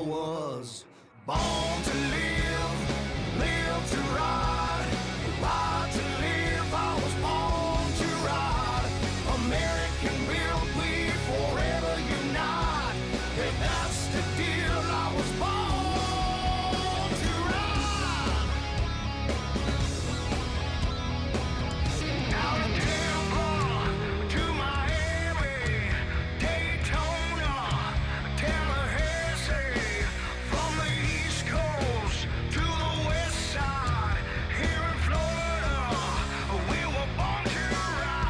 was born to live, live to ride, ride to live. I was born to ride. American built, we forever unite. If that's the deal, I was born to ride. Out of Tampa to Miami, Daytona, Tallahassee, from the East Coast to the West Side, here in Florida, we were born to ride.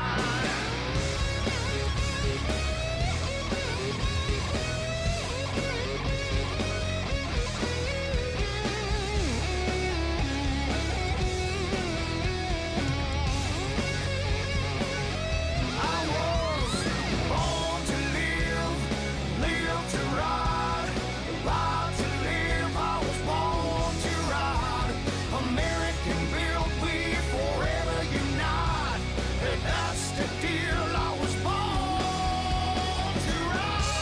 I was born to live, live to ride, ride to live. I was born to ride. American built, we forever unite. If that's the deal, I was born to ride.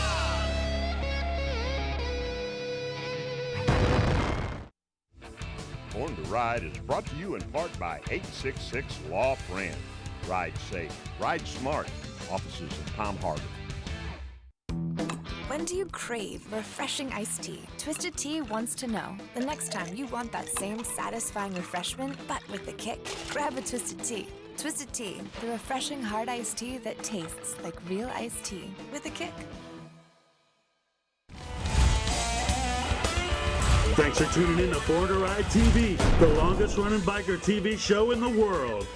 Born to Ride is brought to you in part by 866 Law Friend. Ride safe, ride smart. Offices in Palm Harbor. When do you crave refreshing iced tea? Twisted Tea wants to know. The next time you want that same satisfying refreshment, but with a kick, grab a Twisted Tea. Twisted Tea, the refreshing hard iced tea that tastes like real iced tea with a kick. Thanks for tuning in to Born to Ride TV, the longest running biker TV show in the world.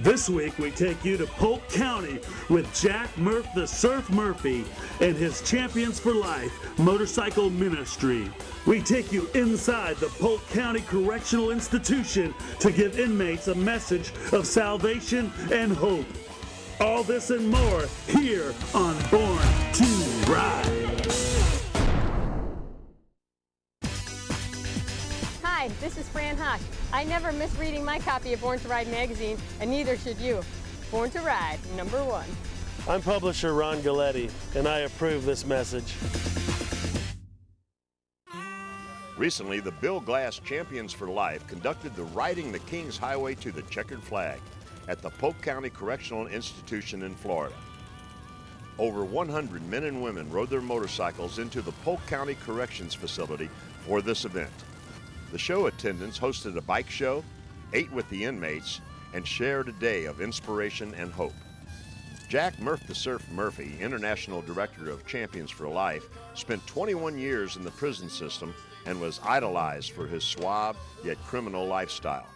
This week we take you to Polk County with Jack Murph the Surf Murphy and his Champions for Life motorcycle ministry. We take you inside the Polk County Correctional Institution to give inmates a message of salvation and hope. All this and more here on Born to Ride. Hi, this is Fran Hock. I never miss reading my copy of Born to Ride magazine, and neither should you. Born to Ride, #1. I'm publisher Ron Galletti, and I approve this message. Recently, the Bill Glass Champions for Life conducted the Riding the King's Highway to the Checkered Flag at the Polk County Correctional Institution in Florida. Over 100 men and women rode their motorcycles into the Polk County Corrections Facility for this event. The show attendants hosted a bike show, ate with the inmates, and shared a day of inspiration and hope. Jack Murph the Surf Murphy, International Director of Champions for Life, spent 21 years in the prison system and was idolized for his suave yet criminal lifestyle.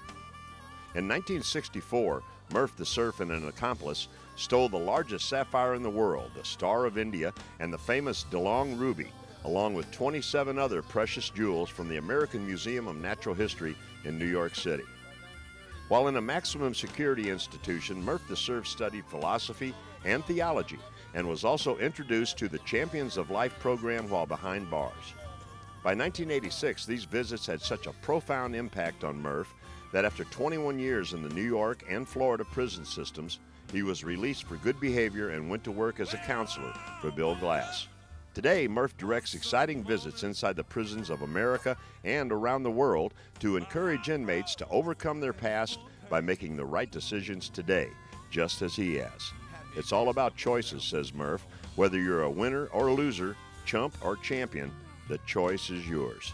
In 1964, Murph the Surf and an accomplice stole the largest sapphire in the world, the Star of India, and the famous DeLong ruby, along with 27 other precious jewels from the American Museum of Natural History in New York City. While in a maximum security institution, Murph the Surf studied philosophy and theology and was also introduced to the Champions of Life program while behind bars. By 1986, these visits had such a profound impact on Murph that after 21 years in the New York and Florida prison systems, he was released for good behavior and went to work as a counselor for Bill Glass. Today, Murph directs exciting visits inside the prisons of America and around the world to encourage inmates to overcome their past by making the right decisions today, just as he has. It's all about choices, says Murph. Whether you're a winner or a loser, chump or champion, the choice is yours.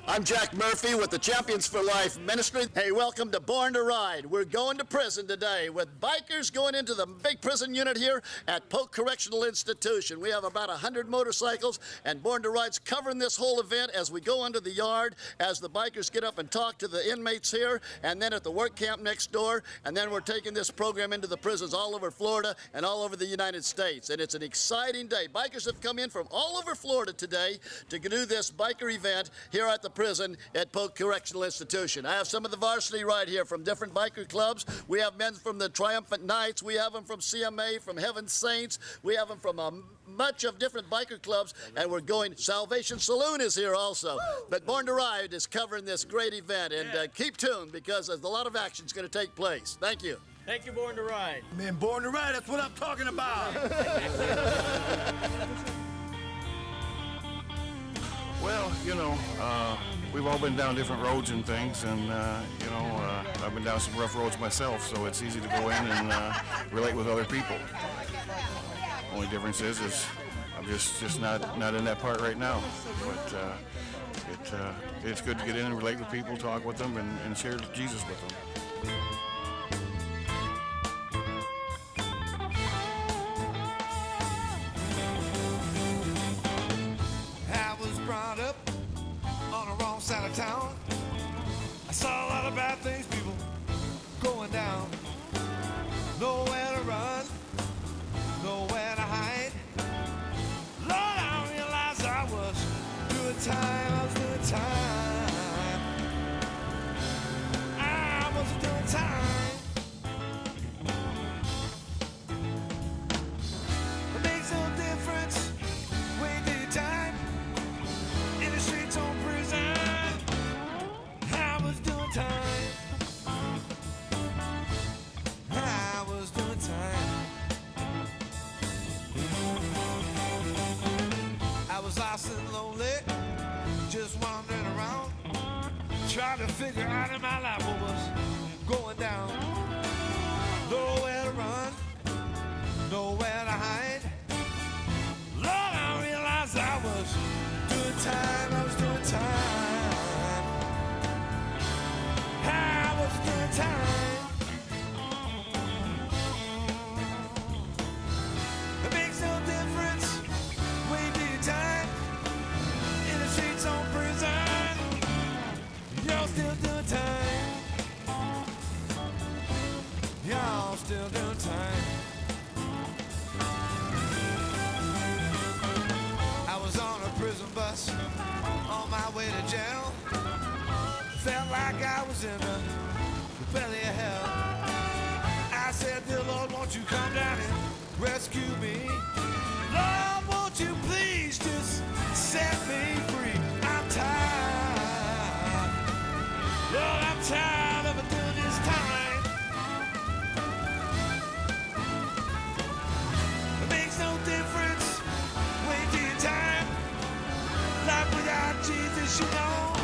I'm Jack Murphy with the Champions for Life Ministry. Hey, welcome to Born to Ride. We're going to prison today with bikers going into the big prison unit here at Polk Correctional Institution. We have about 100 motorcycles, and Born to Ride's covering this whole event as we go under the yard, as the bikers get up and talk to the inmates here, and then at the work camp next door, and then we're taking this program into the prisons all over Florida and all over the United States. And it's an exciting day. Bikers have come in from all over Florida today to do this biker event here at the prison at Polk Correctional Institution. I have some of the varsity right here from different biker clubs. We have men from the Triumphant Knights. We have them from CMA, from Heaven Saints. We have them from much of different biker clubs, and we're going. Salvation Saloon is here also. But Born to Ride is covering this great event, and keep tuned because there's a lot of action is going to take place. Thank you. Thank you, Born to Ride. Man, Born to Ride, that's what I'm talking about. you know, we've all been down different roads and things, and you know, I've been down some rough roads myself, so it's easy to go in and relate with other people. Only difference is I'm just not in that part right now, but it's good to get in and relate with people, talk with them, and share Jesus with them. I was brought up on the wrong side of town. I saw a lot of bad things, people going down. Nowhere to run, nowhere to hide. Lord, I realized I was doing time, I was doing time. I was doing time. It makes no difference when you do time. In the streets or prison, I was doing time. I was doing time. I was lost and lonely, just wandering around, trying to figure out in my life what was going down. Nowhere to run, nowhere to hide. Lord, I realized I was doing time, I was doing time. I was doing time. It makes no difference when you do your time. In the streets or prison, you're still doing time. Y'all still doing time. I was on a prison bus on my way to jail. Felt like I was in the belly of hell. I said, dear Lord, won't you come down and rescue me? Lord, won't you please just set me free? I'm tired. Lord, I'm tired of doing this time. It makes no difference when you do your time. Life without Jesus, you know,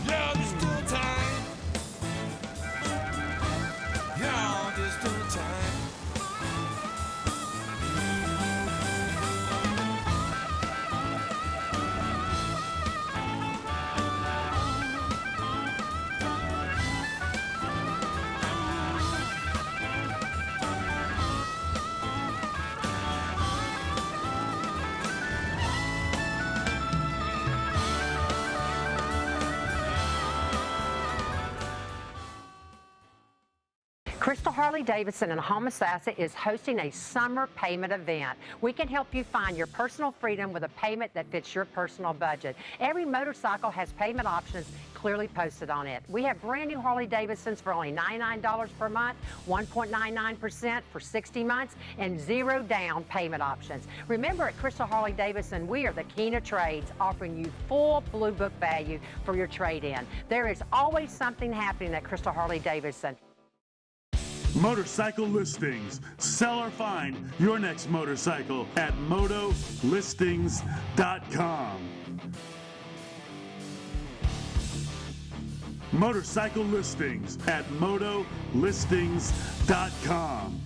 you're just doing time. You're just doing time. Crystal Harley-Davidson in Homosassa is hosting a summer payment event. We can help you find your personal freedom with a payment that fits your personal budget. Every motorcycle has payment options clearly posted on it. We have brand new Harley-Davidsons for only $99 per month, 1.99% for 60 months, and 0 down payment options. Remember, at Crystal Harley-Davidson, we are the king of trades, offering you full Blue Book value for your trade-in. There is always something happening at Crystal Harley-Davidson. Motorcycle listings. Sell or find your next motorcycle at motolistings.com. Motorcycle listings at motolistings.com.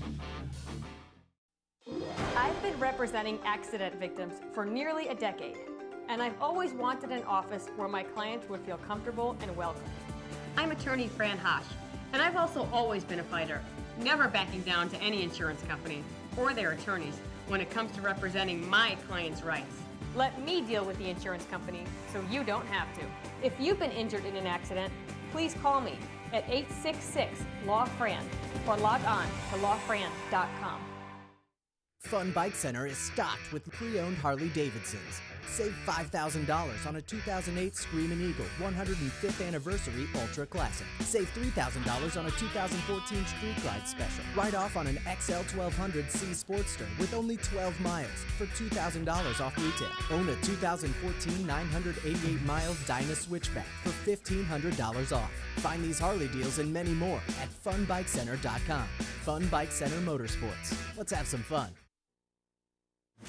I've been representing accident victims for nearly a decade, and I've always wanted an office where my clients would feel comfortable and welcome. I'm attorney Fran Hosh, and I've also always been a fighter, never backing down to any insurance company or their attorneys when it comes to representing my clients' rights. Let me deal with the insurance company so you don't have to. If you've been injured in an accident, please call me at 866-LAW-FRAN or log on to lawfran.com. Fun Bike Center is stocked with pre-owned Harley-Davidsons. Save $5,000 on a 2008 Screamin' Eagle 105th Anniversary Ultra Classic. Save $3,000 on a 2014 Street Glide Special. Write off on an XL 1200C Sportster with only 12 miles for $2,000 off retail. Own a 2014 988 miles Dyna Switchback for $1,500 off. Find these Harley deals and many more at funbikecenter.com. Fun Bike Center Motorsports. Let's have some fun.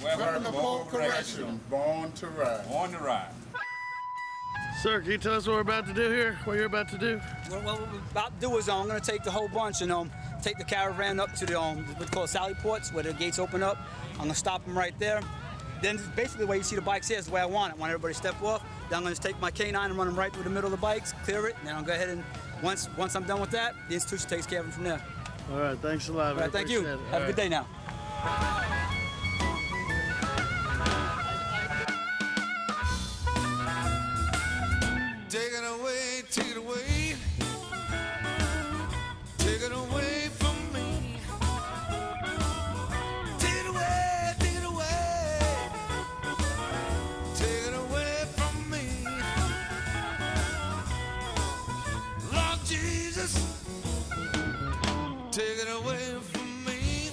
Welcome to Polk Correctional. Born to ride. Born to ride. Sir, can you tell us what we're about to do here? What you're about to do? Well, what we're about to do is I'm going to take the whole bunch and take the caravan up to the what we call Sally Ports, where the gates open up. I'm going to stop them right there. Then basically the way you see the bikes here is the way I want it. I want everybody to step off. Then I'm going to take my canine and run them right through the middle of the bikes, clear it, and then I'll go ahead and once I'm done with that, the institution takes care of them from there. All right, thanks a lot. All right, thank you. Have a good day now. Take it away, take it away. Take it away from me. Take it away, take it away. Take it away from me. Lord Jesus, take it away from me.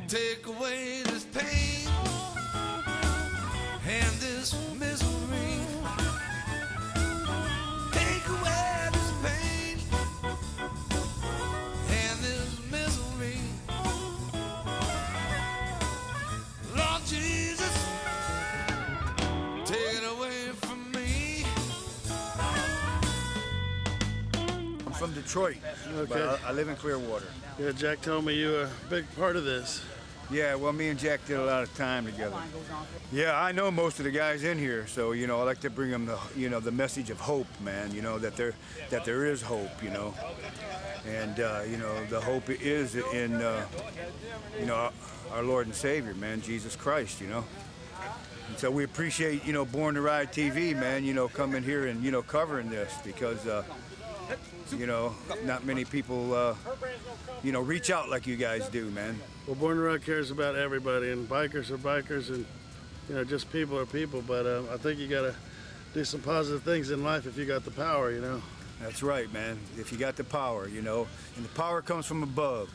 Take away this pain and this misery. Take away this pain and this misery. Lord Jesus, take it away from me. I'm from Detroit, but I live in Clearwater. Yeah, Jack told me you were a big part of this. Yeah, well, me and Jack did a lot of time together. Yeah, I know most of the guys in here, so I like to bring them the message of hope, man. That there is hope, and the hope is in our Lord and Savior, man, Jesus Christ, And so we appreciate Born to Ride TV, man, coming here and covering this because not many people reach out like you guys do, man. Well, Born to Ride cares about everybody, and bikers are bikers, and just people are people. But I think you got to do some positive things in life if you got the power, That's right, man. If you got the power, and the power comes from above.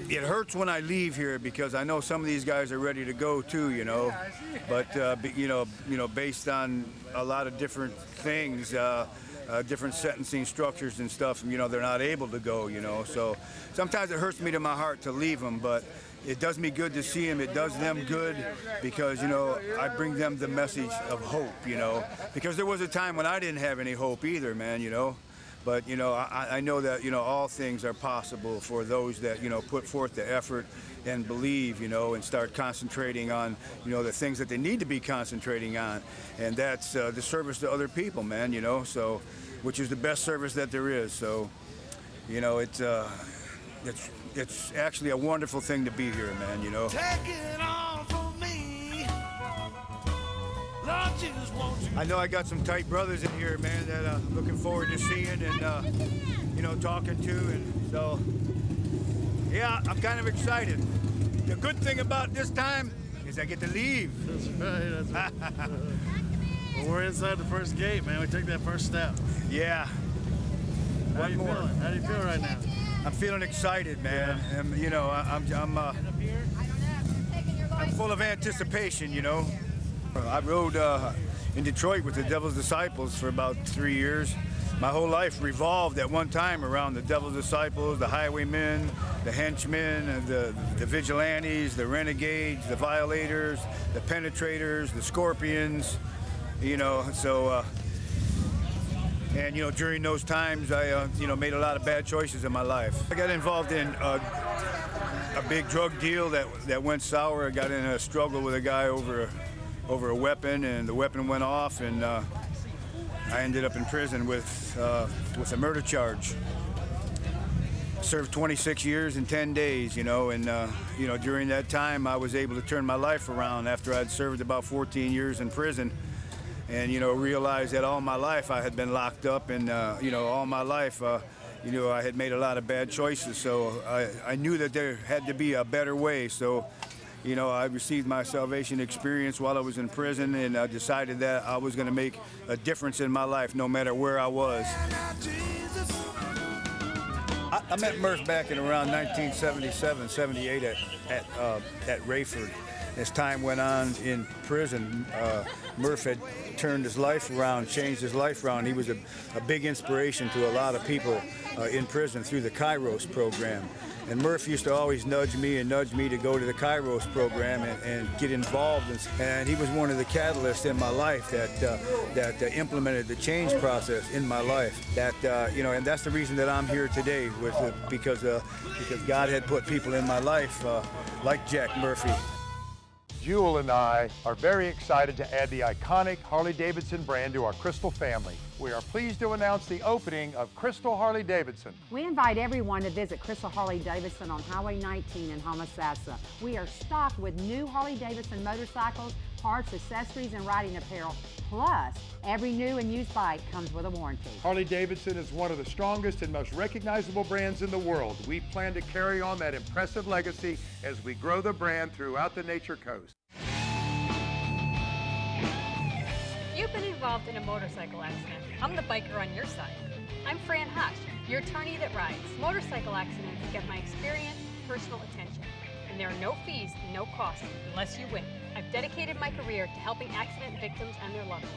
It hurts when I leave here because I know some of these guys are ready to go too, But based on a lot of different things. Different sentencing structures and stuff, they're not able to go, So sometimes it hurts me to my heart to leave them, but it does me good to see them. It does them good because, I bring them the message of hope, Because there was a time when I didn't have any hope either, man, But, I know that, all things are possible for those that, put forth the effort and believe, and start concentrating on, the things that they need to be concentrating on. And that's the service to other people, man, so, which is the best service that there is. So, it's actually a wonderful thing to be here, man, Take it on from me. Lord Jesus, won't you? I know I got some tight brothers in here, man, that I'm looking forward to seeing and, talking to. And so, yeah, I'm kind of excited. The good thing about this time is I get to leave. That's right. Well, we're inside the first gate, man. We took that first step. Yeah. How you feeling? How do you feel right now? I'm feeling excited, man. Yeah. I'm full of anticipation, I rode in Detroit with the Devil's Disciples for about 3 years. My whole life revolved at one time around the Devil's Disciples, the Highwaymen, the Henchmen, the Vigilantes, the Renegades, the Violators, the Penetrators, the Scorpions, so, and, during those times, I, made a lot of bad choices in my life. I got involved in a big drug deal that went sour. I got in a struggle with a guy over a weapon, and the weapon went off, and I ended up in prison with a murder charge. Served 26 years and 10 days, and during that time I was able to turn my life around after I'd served about 14 years in prison, and realized that all my life I had been locked up, and all my life I had made a lot of bad choices. So I knew that there had to be a better way. So I received my salvation experience while I was in prison, and I decided that I was going to make a difference in my life no matter where I was. I met Murph back in around 1977, 78 at Rayford. As time went on in prison, Murph had turned his life around, changed his life around. He was a big inspiration to a lot of people in prison through the Kairos program. And Murph used to always nudge me to go to the Kairos program and get involved. And he was one of the catalysts in my life that implemented the change process in my life. And that's the reason that I'm here today, because God had put people in my life like Jack Murphy. Jewel and I are very excited to add the iconic Harley-Davidson brand to our Crystal family. We are pleased to announce the opening of Crystal Harley-Davidson. We invite everyone to visit Crystal Harley-Davidson on Highway 19 in Homosassa. We are stocked with new Harley-Davidson motorcycles, parts, accessories, and riding apparel. Plus, every new and used bike comes with a warranty. Harley-Davidson is one of the strongest and most recognizable brands in the world. We plan to carry on that impressive legacy as we grow the brand throughout the Nature Coast. If you've been involved in a motorcycle accident, I'm the biker on your side. I'm Fran Hosh, your attorney that rides. Motorcycle accidents get my experience, personal attention, and there are no fees and no costs unless you win. I've dedicated my career to helping accident victims and their loved ones.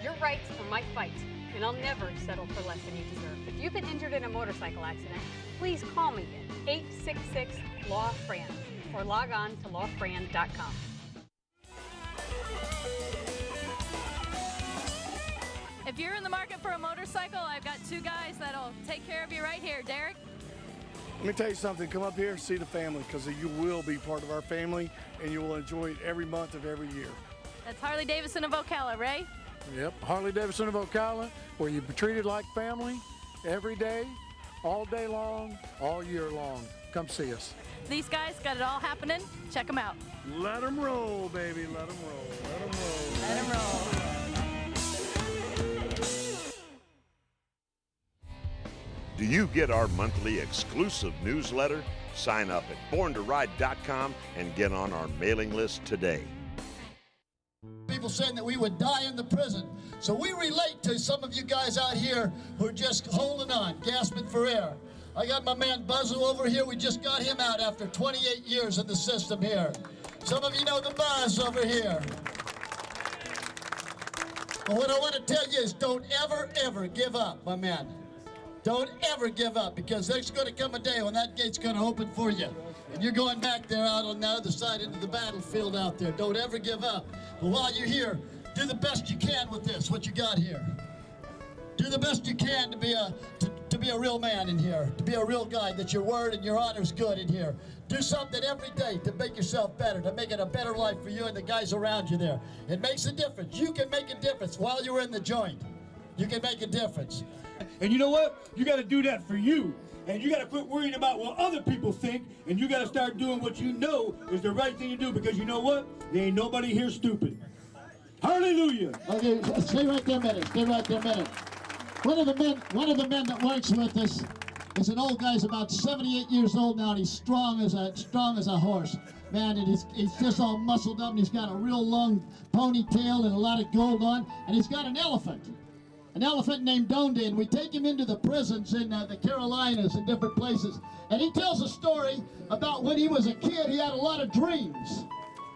Your rights are my fight, and I'll never settle for less than you deserve. If you've been injured in a motorcycle accident, please call me at 866-LAW-FRAN or log on to lawfran.com. If you're in the market for a motorcycle, I've got two guys that'll take care of you right here. Derek? Let me tell you something, come up here, see the family, because you will be part of our family, and you will enjoy it every month of every year. That's Harley-Davidson of Ocala, Ray? Yep, Harley-Davidson of Ocala, where you're treated like family every day, all day long, all year long. Come see us. These guys got it all happening. Check them out. Let them roll, baby, let them roll, let them roll. Let them roll. Do you get our monthly exclusive newsletter? Sign up at borntoride.com and get on our mailing list today. People saying that we would die in the prison. So we relate to some of you guys out here who are just holding on, gasping for air. I got my man Buzzo over here. We just got him out after 28 years in the system here. Some of you know the Buzz over here. But what I want to tell you is don't ever, ever give up, my man. Don't ever give up, because there's going to come a day when that gate's going to open for you. And you're going back there out on the other side into the battlefield out there. Don't ever give up. But while you're here, do the best you can with this, what you got here. Do the best you can to be a real man in here, to be a real guy, that your word and your honor's good in here. Do something every day to make yourself better, to make it a better life for you and the guys around you there. It makes a difference. You can make a difference while you're in the joint. You can make a difference. And you know what? You got to do that for you. And you got to quit worrying about what other people think, and you got to start doing what you know is the right thing to do, because you know what? There ain't nobody here stupid. Hallelujah. Okay, stay right there a minute. Stay right there a minute. One of the men that works with us is an old guy. He's about 78 years old now, and he's strong as a horse. Man, and he's just all muscled up, and he's got a real long ponytail and a lot of gold on, and he's got an elephant named Donde, and we take him into the prisons in the Carolinas and different places. And he tells a story about when he was a kid, he had a lot of dreams.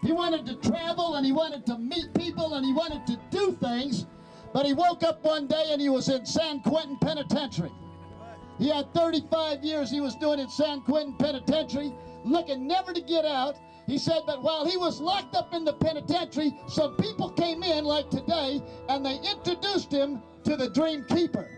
He wanted to travel, and he wanted to meet people, and he wanted to do things, but he woke up one day and he was in San Quentin Penitentiary. He had 35 years he was doing in San Quentin Penitentiary, looking never to get out. He said, but while he was locked up in the penitentiary, some people came in like today, and they introduced him to the Dream Keeper.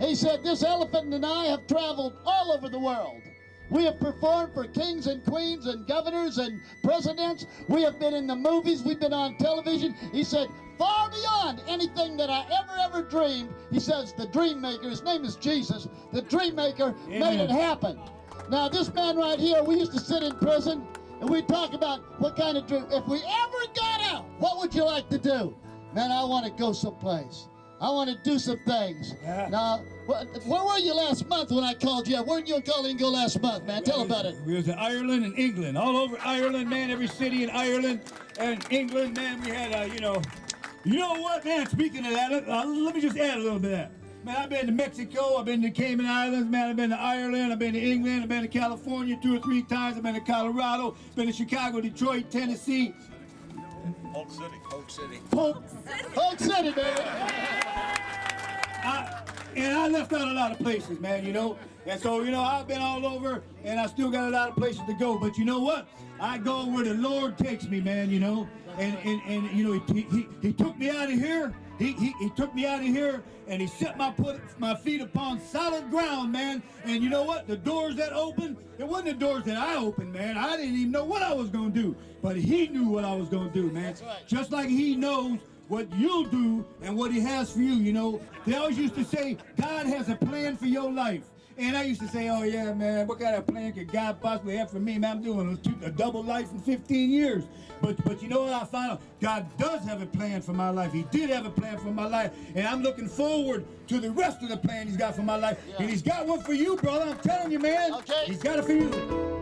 He said, this elephant and I have traveled all over the world. We have performed for kings and queens and governors and presidents. We have been in the movies. We've been on television. He said, far beyond anything that I ever dreamed. He says, the Dream Maker, his name is Jesus, the Dream Maker made it happen. Now, this man right here, we used to sit in prison, and we'd talk about what kind of dream. If we ever got out, what would you like to do? Man, I want to go someplace. I want to do some things. Yeah. Now, where were you last month when I called you? Weren't you in Glasgow last month, man? Tell about it. We was in Ireland and England, all over Ireland, man. Every city in Ireland and England, man. We had, you know what, man? Speaking of that, let me just add a little bit of that. Man, I've been to Mexico, I've been to Cayman Islands, man. I've been to Ireland, I've been to England, I've been to California 2 or 3 times. I've been to Colorado, been to Chicago, Detroit, Tennessee. Polk City. Polk City, baby. and I left out a lot of places, man, you know. And so, you know, I've been all over, and I still got a lot of places to go. But you know what? I go where the Lord takes me, man, you know. And you know, he took me out of here. He took me out of here, and he set my feet upon solid ground, man. And you know what? The doors that opened, it wasn't the doors that I opened, man. I didn't even know what I was going to do. But he knew what I was going to do, man. That's right. Just like he knows what you'll do and what he has for you, you know. They always used to say, God has a plan for your life. And I used to say, oh yeah, man, what kind of plan could God possibly have for me? Man, I'm doing a double life in 15 years. But you know what I found out? God does have a plan for my life. He did have a plan for my life. And I'm looking forward to the rest of the plan he's got for my life. Yeah. And he's got one for you, brother. I'm telling you, man. Okay. He's got it for you.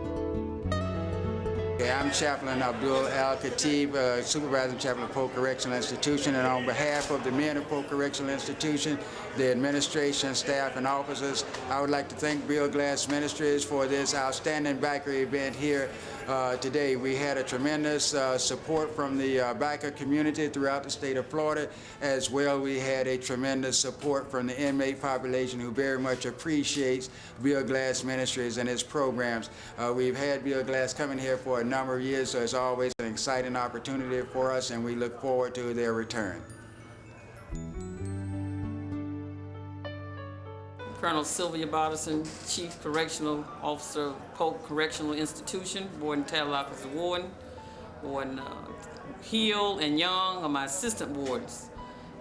I'm Chaplain Abdul Al-Khatib, Supervising Chaplain of Polk Correctional Institution, and on behalf of the men of Polk Correctional Institution, the administration, staff, and officers, I would like to thank Bill Glass Ministries for this outstanding biker event here today. We had a tremendous support from the biker community throughout the state of Florida. As well, we had a tremendous support from the inmate population who very much appreciates Bill Glass Ministries and its programs. We've had Bill Glass coming here for a number of years, so it's always an exciting opportunity for us, and we look forward to their return. Colonel Sylvia Bodison, Chief Correctional Officer of Polk Correctional Institution, Warden Tadlock is the warden. Warden Hill and Young are my assistant wardens.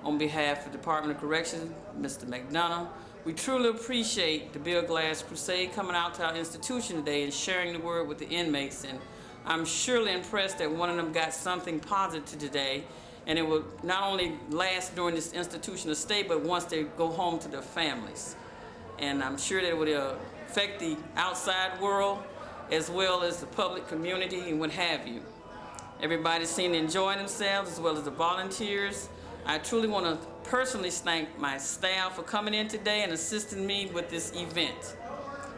On behalf of the Department of Corrections, Mr. McDonough, we truly appreciate the Bill Glass Crusade coming out to our institution today and sharing the word with the inmates. And I'm surely impressed that one of them got something positive today, and it will not only last during this institutional stay, but once they go home to their families. And I'm sure that it would affect the outside world as well as the public community and what have you. Everybody seemed to enjoy themselves as well as the volunteers. I truly want to personally thank my staff for coming in today and assisting me with this event.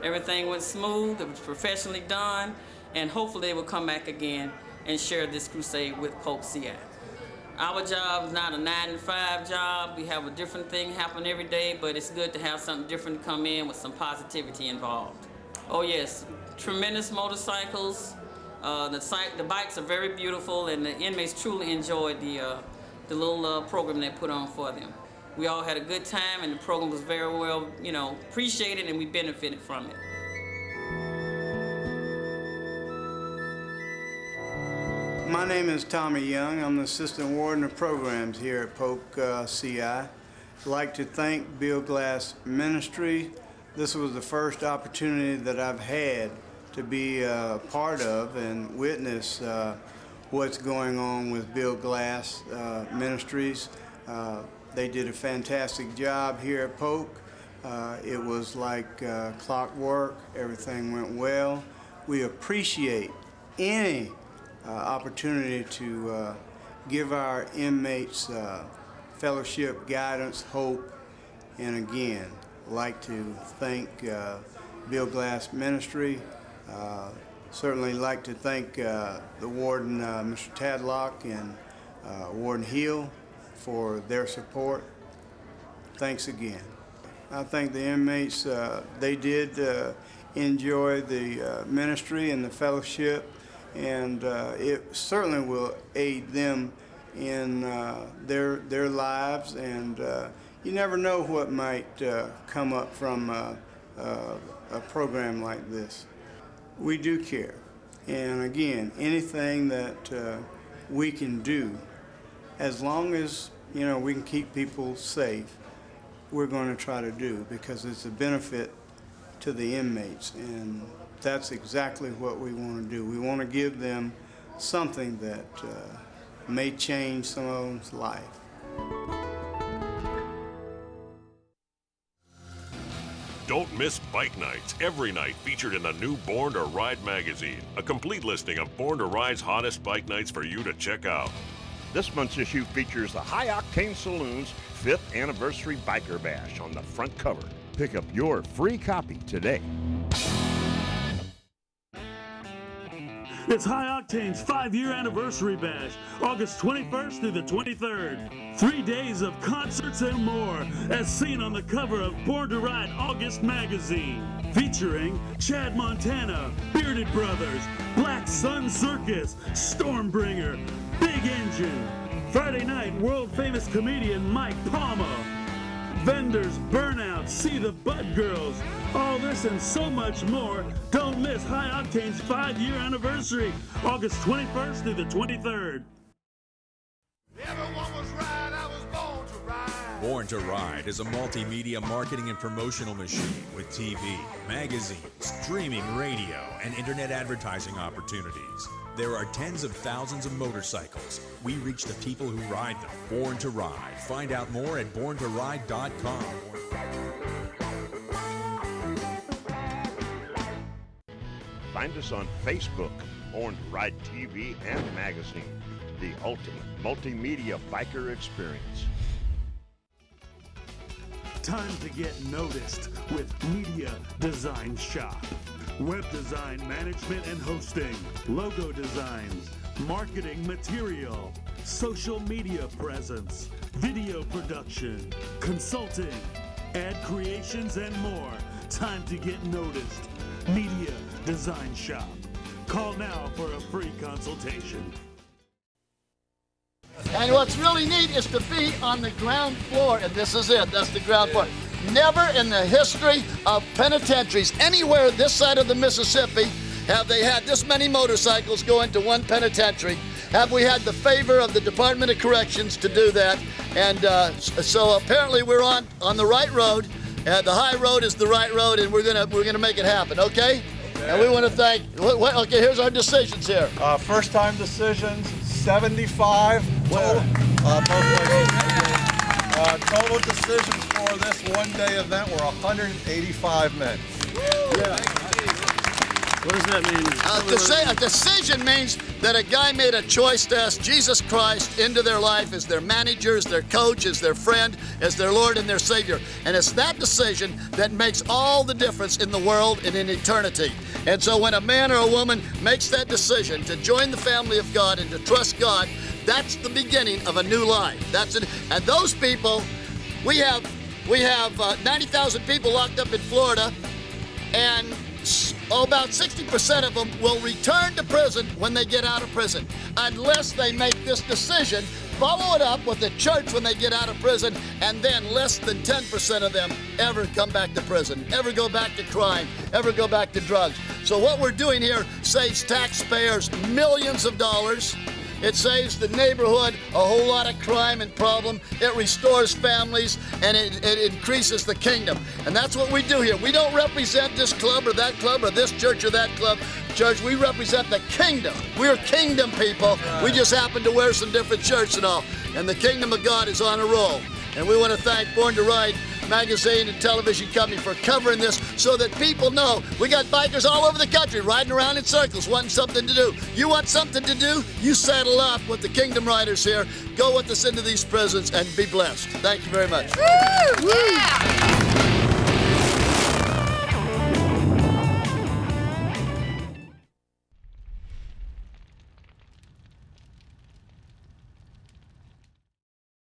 Everything went smooth, it was professionally done, and hopefully they will come back again and share this crusade with Polk CI. Our job is not a 9-to-5 job. We have a different thing happen every day, but it's good to have something different come in with some positivity involved. Oh yes, tremendous motorcycles. The bikes are very beautiful, and the inmates truly enjoyed the little program they put on for them. We all had a good time, and the program was very well, you know, appreciated, and we benefited from it. My name is Tommy Young. I'm the Assistant Warden of Programs here at Polk CI. I'd like to thank Bill Glass Ministry. This was the first opportunity that I've had to be part of and witness what's going on with Bill Glass Ministries. They did a fantastic job here at Polk. It was like clockwork. Everything went well. We appreciate any opportunity to give our inmates fellowship, guidance, hope, and again, like to thank Bill Glass Ministry. Certainly like to thank the warden, Mr. Tadlock, and Warden Hill for their support. Thanks again. I think the inmates, they did enjoy the ministry and the fellowship, and it certainly will aid them in their lives, and you never know what might come up from a program like this. We do care, and again, anything that we can do, as long as we can keep people safe, we're going to try to do, because it's a benefit to the inmates, and that's exactly what we want to do. We want to give them something that may change some of them's life. Don't miss Bike Nights, every night featured in the new Born to Ride magazine. A complete listing of Born to Ride's hottest bike nights for you to check out. This month's issue features the High Octane Saloon's 5th Anniversary Biker Bash on the front cover. Pick up your free copy today. It's High Octane's 5-year anniversary bash, August 21st through the 23rd. 3 days of concerts and more, as seen on the cover of Born to Ride August magazine. Featuring Chad Montana, Bearded Brothers, Black Sun Circus, Stormbringer, Big Engine. Friday night, world-famous comedian Mike Palma. Vendors, Burnout, See the Bud Girls. All this and so much more. Don't miss High Octane's 5-year anniversary, August 21st through the 23rd. Everyone was right, I was born to ride. Born to Ride is a multimedia marketing and promotional machine with TV, magazines, streaming radio, and internet advertising opportunities. There are tens of thousands of motorcycles. We reach the people who ride them. Born to Ride. Find out more at borntoride.com. Find us on Facebook, Born to Ride TV and magazine, the ultimate multimedia biker experience. Time to get noticed with Media Design Shop. Web design management and hosting, logo designs, marketing material, social media presence, video production, consulting, ad creations, and more. Time to get noticed. Media Design Shop. Call now for a free consultation. And what's really neat is to be on the ground floor, and this is it, that's the ground floor. Never in the history of penitentiaries anywhere this side of the Mississippi have they had this many motorcycles go into one penitentiary. Have we had the favor of the Department of Corrections to do that? And so apparently we're on the right road. The high road is the right road, and we're gonna make it happen. Okay? And we want to thank. Okay, here's our decisions here. First time decisions, 75 total. Both places. Total decisions for this one-day event were 185 men. Yeah. What does that mean? A decision means that a guy made a choice to ask Jesus Christ into their life as their manager, as their coach, as their friend, as their Lord and their Savior. And it's that decision that makes all the difference in the world and in eternity. And so when a man or a woman makes that decision to join the family of God and to trust God, that's the beginning of a new life. That's it. And those people, we have 90,000 people locked up in Florida, and about 60% of them will return to prison when they get out of prison, unless they make this decision, follow it up with the church when they get out of prison, and then less than 10% of them ever come back to prison, ever go back to crime, ever go back to drugs. So what we're doing here saves taxpayers millions of dollars. It saves the neighborhood a whole lot of crime and problem. It restores families, and it increases the kingdom. And that's what we do here. We don't represent this club or that club or this church or that club. Church, we represent the kingdom. We're kingdom people. We just happen to wear some different shirts and all. And the kingdom of God is on a roll. And we want to thank Born to Ride magazine and television company for covering this so that people know we got bikers all over the country riding around in circles wanting something to do. You want something to do? You saddle up with the Kingdom Riders here. Go with us into these prisons and be blessed. Thank you very much. Woo! Yeah.